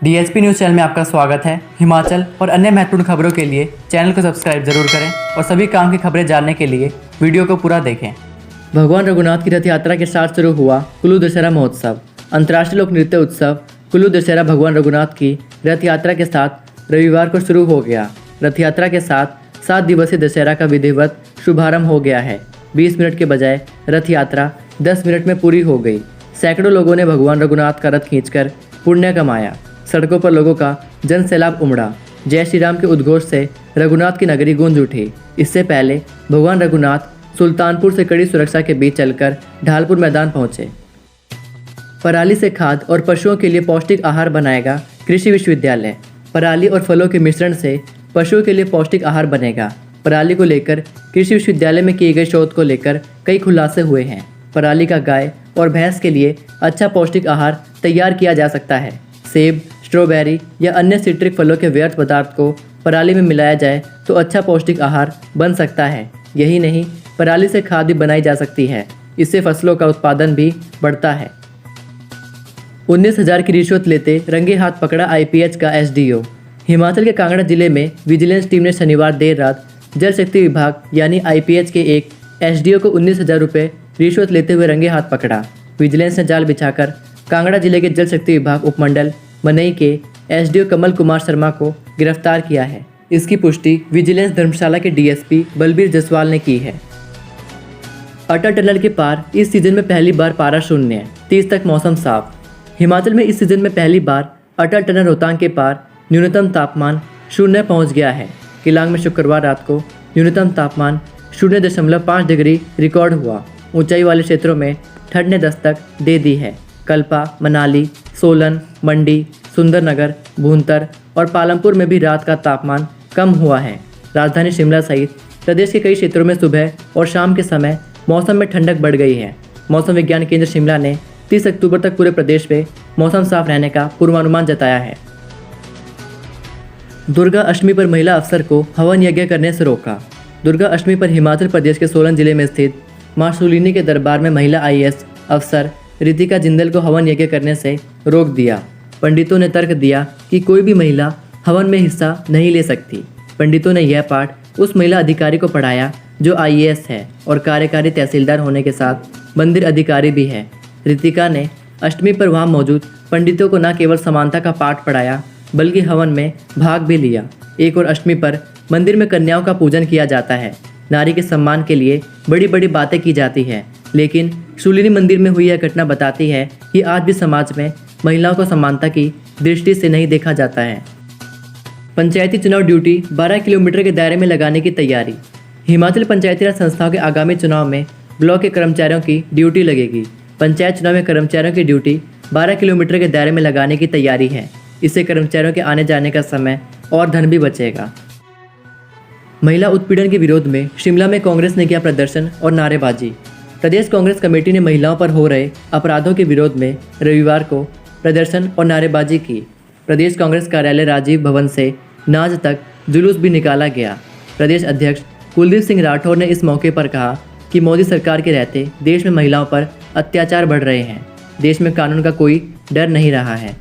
DSP news channel में आपका स्वागत है। हिमाचल और अन्य महत्वपूर्ण खबरों के लिए चैनल को सब्सक्राइब जरूर करें और सभी काम की खबरें जानने के लिए वीडियो को पूरा देखें। भगवान रघुनाथ की रथ यात्रा के साथ शुरू हुआ कुल्लू दशहरा महोत्सव। अंतर्राष्ट्रीय लोक नृत्य उत्सव कुल्लू दशहरा भगवान रघुनाथ की रथ यात्रा के साथ रविवार को शुरू हो गया। रथ यात्रा के साथ 7 दिवसीय दशहरा का विधिवत शुभारंभ हो गया है। 20 मिनट के बजाय रथ यात्रा 10 मिनट में पूरी हो गई। सैकड़ों लोगों ने भगवान रघुनाथ का रथ खींचकर पुण्य कमाया। सड़कों पर लोगों का जन सैलाब उमड़ा। जय श्री राम के उद्घोष से रघुनाथ की नगरी गूंज उठी। इससे पहले भगवान रघुनाथ सुल्तानपुर से कड़ी सुरक्षा के बीच चलकर ढालपुर मैदान पहुंचे। पराली से खाद और पशुओं के लिए पौष्टिक आहार बनाएगा कृषि विश्वविद्यालय। पराली और फलों के मिश्रण से पशुओं के लिए पौष्टिक आहार बनेगा। पराली को लेकर कृषि विश्वविद्यालय में किए गए शोध को लेकर कई खुलासे हुए हैं। पराली का गाय और भैंस के लिए अच्छा पौष्टिक आहार तैयार किया जा सकता है। सेब, स्ट्रॉबेरी या अन्य सिट्रिक फलों के व्यर्थ पदार्थ को पराली में मिलाया जाए तो अच्छा पौष्टिक आहार बन सकता है। यही नहीं, पराली से खाद भी बनाई जा सकती है। इससे फसलों का उत्पादन भी बढ़ता है। 19,000 की रिश्वत लेते रंगे हाथ पकड़ा आईपीएच का एसडीओ। हिमाचल के कांगड़ा जिले में विजिलेंस टीम ने शनिवार देर रात जल शक्ति विभाग यानी आईपीएच के एक एसडीओ को 19,000 रुपये रिश्वत लेते हुए रंगे हाथ पकड़ा। विजिलेंस ने जाल बिछाकर कांगड़ा जिले के जल शक्ति विभाग उपमंडल मनई के एसडीओ कमल कुमार शर्मा को गिरफ्तार किया है। इसकी पुष्टि विजिलेंस धर्मशाला के डीएसपी बलबीर जसवाल ने की है। अटल टनल के पार इस सीजन में पहली बार पारा शून्य, 30 तक मौसम साफ। हिमाचल में इस सीजन में पहली बार अटल टनल रोहतांग के पार न्यूनतम तापमान 0 पहुंच गया है। किलांग में शुक्रवार रात को न्यूनतम तापमान 0.5 डिग्री रिकॉर्ड हुआ। ऊंचाई वाले क्षेत्रों में ठंड ने दस्तक दे दी है। कल्पा, मनाली, सोलन, मंडी, सुंदरनगर, भूंतर और पालमपुर में भी रात का तापमान कम हुआ है। राजधानी शिमला सहित प्रदेश के कई क्षेत्रों में सुबह और शाम के समय मौसम में ठंडक बढ़ गई है। मौसम विज्ञान केंद्र शिमला ने 30 अक्टूबर तक पूरे प्रदेश में मौसम साफ रहने का पूर्वानुमान जताया है। दुर्गा अष्टमी पर महिला अफसर को हवन यज्ञ करने से रोका। दुर्गा अष्टमी पर हिमाचल प्रदेश के सोलन जिले में स्थित मां शूलिनी के दरबार में महिला आईएएस अफसर रितिका जिंदल को हवन यज्ञ करने से रोक दिया। पंडितों ने तर्क दिया कि कोई भी महिला हवन में हिस्सा नहीं ले सकती। पंडितों ने यह पाठ उस महिला अधिकारी को पढ़ाया जो आईएएस है और कार्यकारी तहसीलदार होने के साथ मंदिर अधिकारी भी है। रितिका ने अष्टमी पर वहां मौजूद पंडितों को न केवल समानता का पाठ पढ़ाया बल्कि हवन में भाग भी लिया। एक और अष्टमी पर मंदिर में कन्याओं का पूजन किया जाता है। नारी के सम्मान के लिए बड़ी बड़ी बातें की जाती है, लेकिन शूलिनी मंदिर में हुई यह घटना बताती है कि आज भी समाज में महिलाओं को समानता की दृष्टि से नहीं देखा जाता है। पंचायती चुनाव ड्यूटी 12 किलोमीटर के दायरे में लगाने की तैयारी। हिमाचल पंचायती राज संस्थाओं के आगामी चुनाव में ब्लॉक के कर्मचारियों की ड्यूटी लगेगी। पंचायत चुनाव में कर्मचारियों की ड्यूटी 12 किलोमीटर के दायरे में लगाने की तैयारी है। इससे कर्मचारियों के आने जाने का समय और धन भी बचेगा। महिला उत्पीड़न के विरोध में शिमला में कांग्रेस ने किया प्रदर्शन और नारेबाजी। प्रदेश कांग्रेस कमेटी ने महिलाओं पर हो रहे अपराधों के विरोध में रविवार को प्रदर्शन और नारेबाजी की। प्रदेश कांग्रेस कार्यालय राजीव भवन से नाज तक जुलूस भी निकाला गया। प्रदेश अध्यक्ष कुलदीप सिंह राठौर ने इस मौके पर कहा कि मोदी सरकार के रहते देश में महिलाओं पर अत्याचार बढ़ रहे हैं। देश में कानून का कोई डर नहीं रहा है।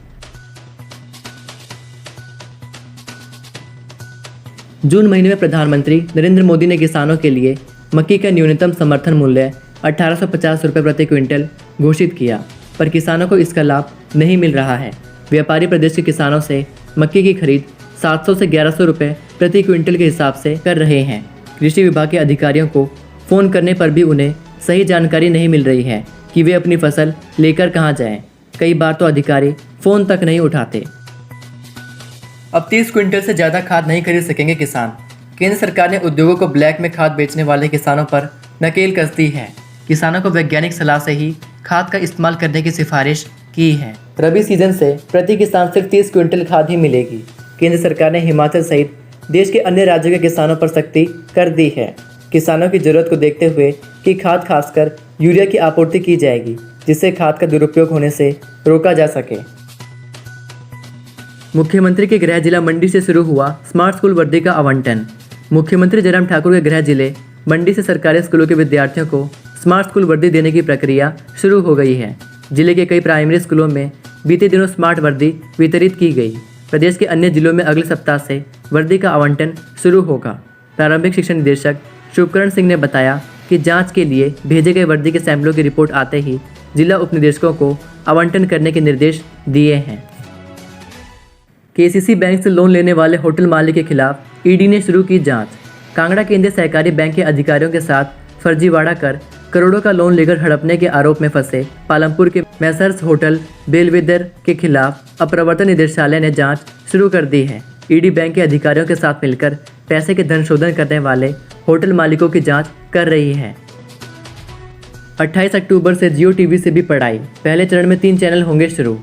जून महीने में प्रधानमंत्री नरेंद्र मोदी ने किसानों के लिए मक्की का न्यूनतम समर्थन मूल्य 1850 रुपये प्रति क्विंटल घोषित किया, पर किसानों को इसका लाभ नहीं मिल रहा है। व्यापारी प्रदेश के किसानों से मक्की की खरीद 700 से 1100 रुपये प्रति क्विंटल के हिसाब से कर रहे हैं। कृषि विभाग के अधिकारियों को फ़ोन करने पर भी उन्हें सही जानकारी नहीं मिल रही है कि वे अपनी फसल लेकर कहाँ जाएं। कई बार तो अधिकारी फ़ोन तक नहीं उठाते। अब 30 क्विंटल से ज़्यादा खाद नहीं खरीद सकेंगे किसान। केंद्र सरकार ने उद्योगों को ब्लैक में खाद बेचने वाले किसानों पर नकेल कस दी है। किसानों को वैज्ञानिक सलाह से ही खाद का इस्तेमाल करने की सिफारिश की है। रबी सीजन से प्रति किसान सिर्फ 30 क्विंटल खाद ही मिलेगी। केंद्र सरकार ने हिमाचल सहित देश के अन्य राज्यों के किसानों पर सख्ती कर दी है। किसानों की जरूरत को देखते हुए कि खाद खासकर यूरिया की आपूर्ति की जाएगी, जिससे खाद का दुरुपयोग होने से रोका जा सके। मुख्यमंत्री के गृह जिला मंडी से शुरू हुआ स्मार्ट स्कूल वर्दी का आवंटन। मुख्यमंत्री जयराम ठाकुर के गृह जिले मंडी से सरकारी स्कूलों के विद्यार्थियों को स्मार्ट स्कूल वर्दी देने की प्रक्रिया शुरू हो गई है। जिले के कई प्राइमरी स्कूलों में बीते दिनों स्मार्ट वर्दी वितरित की गई। प्रदेश के अन्य जिलों में अगले सप्ताह से वर्दी का आवंटन शुरू होगा। प्रारंभिक शिक्षा निदेशक शुभकरण सिंह ने बताया कि जांच के लिए भेजे गए वर्दी के सैंपलों की रिपोर्ट आते ही जिला उपनिदेशकों को आवंटन करने के निर्देश दिए हैं। केसीसी बैंक से लोन लेने वाले होटल मालिक के खिलाफ ईडी ने शुरू की जांच। कांगड़ा केंद्रीय सहकारी बैंक के अधिकारियों के साथ फर्जीवाड़ा कर करोड़ों का लोन लेकर हड़पने के आरोप में फंसे पालमपुर के मैसर्स होटल बेलवेदर के खिलाफ अब प्रवर्तन निदेशालय ने जांच शुरू कर दी है। ईडी बैंक के अधिकारियों के साथ मिलकर पैसे के धन शोधन करने वाले होटल मालिकों की जांच कर रही है। 28 अक्टूबर से जियो टीवी से भी पढ़ाई। पहले चरण में 3 चैनल होंगे शुरू।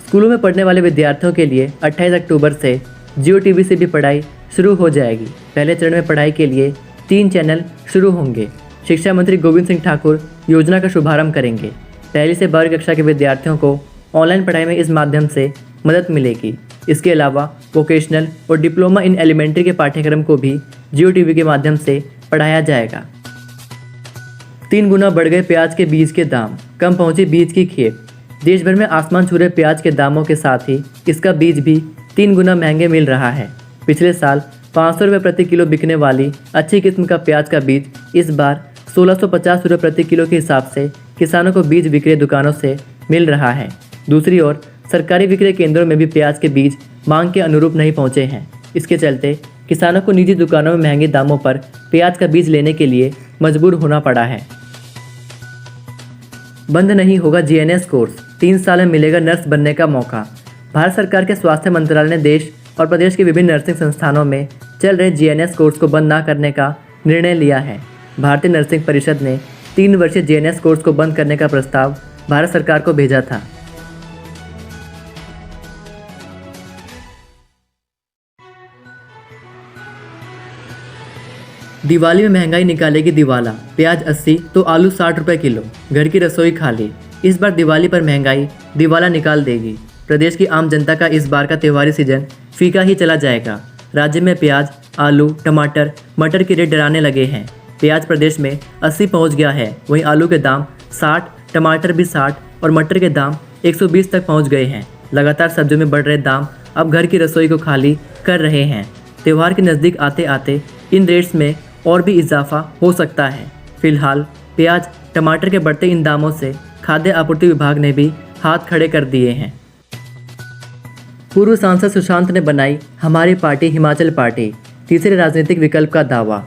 स्कूलों में पढ़ने वाले विद्यार्थियों के लिए 28 अक्टूबर से जियो टीवी से भी पढ़ाई शुरू हो जाएगी। पहले चरण में पढ़ाई के लिए 3 चैनल शुरू होंगे। शिक्षा मंत्री गोविंद सिंह ठाकुर योजना का शुभारंभ करेंगे। पहली से 12वीं कक्षा के विद्यार्थियों को ऑनलाइन पढ़ाई में इस माध्यम से मदद मिलेगी। इसके अलावा वोकेशनल और डिप्लोमा इन एलिमेंट्री के पाठ्यक्रम को भी जियो टीवी के माध्यम से पढ़ाया जाएगा। 3 गुना बढ़ गए प्याज के बीज के दाम, कम पहुंची बीज की खेप। देश भर में आसमान छू रहे प्याज के दामों के साथ ही इसका बीज भी 3 गुना महंगे मिल रहा है। पिछले साल 500 रुपये प्रति किलो बिकने वाली अच्छी किस्म का प्याज का बीज इस बार 1650 रुपये प्रति किलो के हिसाब से किसानों को बीज विक्रय दुकानों से मिल रहा है। दूसरी ओर सरकारी विक्रय केंद्रों में भी प्याज के बीज मांग के अनुरूप नहीं पहुंचे हैं। इसके चलते किसानों को निजी दुकानों में महंगे दामों पर प्याज का बीज लेने के लिए मजबूर होना पड़ा है। बंद नहीं होगा जीएनएस कोर्स, 3 साल में मिलेगा नर्स बनने का मौका। भारत सरकार के स्वास्थ्य मंत्रालय ने देश और प्रदेश के विभिन्न नर्सिंग संस्थानों में चल रहे जीएनएस कोर्स को बंद न करने का निर्णय लिया है। भारतीय नर्सिंग परिषद ने 3 वर्षीय जीएनएस कोर्स को बंद करने का प्रस्ताव भारत सरकार को भेजा था। दिवाली में महंगाई निकालेगी दिवाला। प्याज 80 तो आलू 60 रुपये किलो। घर की रसोई खाली। इस बार दिवाली पर महंगाई दिवाला निकाल देगी। प्रदेश की आम जनता का इस बार का त्योहारी सीजन फीका ही चला जाएगा। राज्य में प्याज, आलू, टमाटर, मटर के रेट डराने लगे हैं। प्याज प्रदेश में 80 पहुंच गया है, वहीं आलू के दाम 60, टमाटर भी 60 और मटर के दाम 120 तक पहुंच गए हैं। लगातार सब्जियों में बढ़ रहे दाम अब घर की रसोई को खाली कर रहे हैं। त्यौहार के नज़दीक आते आते इन रेट्स में और भी इजाफा हो सकता है। फिलहाल प्याज, टमाटर के बढ़ते इन दामों से खाद्य आपूर्ति विभाग ने भी हाथ खड़े कर दिए हैं। पूर्व सांसद सुशांत ने बनाई हमारी पार्टी हिमाचल पार्टी, तीसरे राजनीतिक विकल्प का दावा।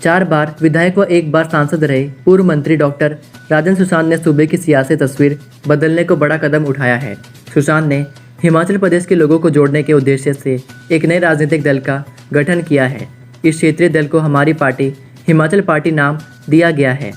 4 बार विधायक व 1 बार सांसद रहे पूर्व मंत्री डॉक्टर राजेंद्र सुशांत ने सूबे की सियासी तस्वीर बदलने को बड़ा कदम उठाया है। सुशांत ने हिमाचल प्रदेश के लोगों को जोड़ने के उद्देश्य से एक नए राजनीतिक दल का गठन किया है। इस क्षेत्रीय दल को हमारी पार्टी हिमाचल पार्टी नाम दिया गया है।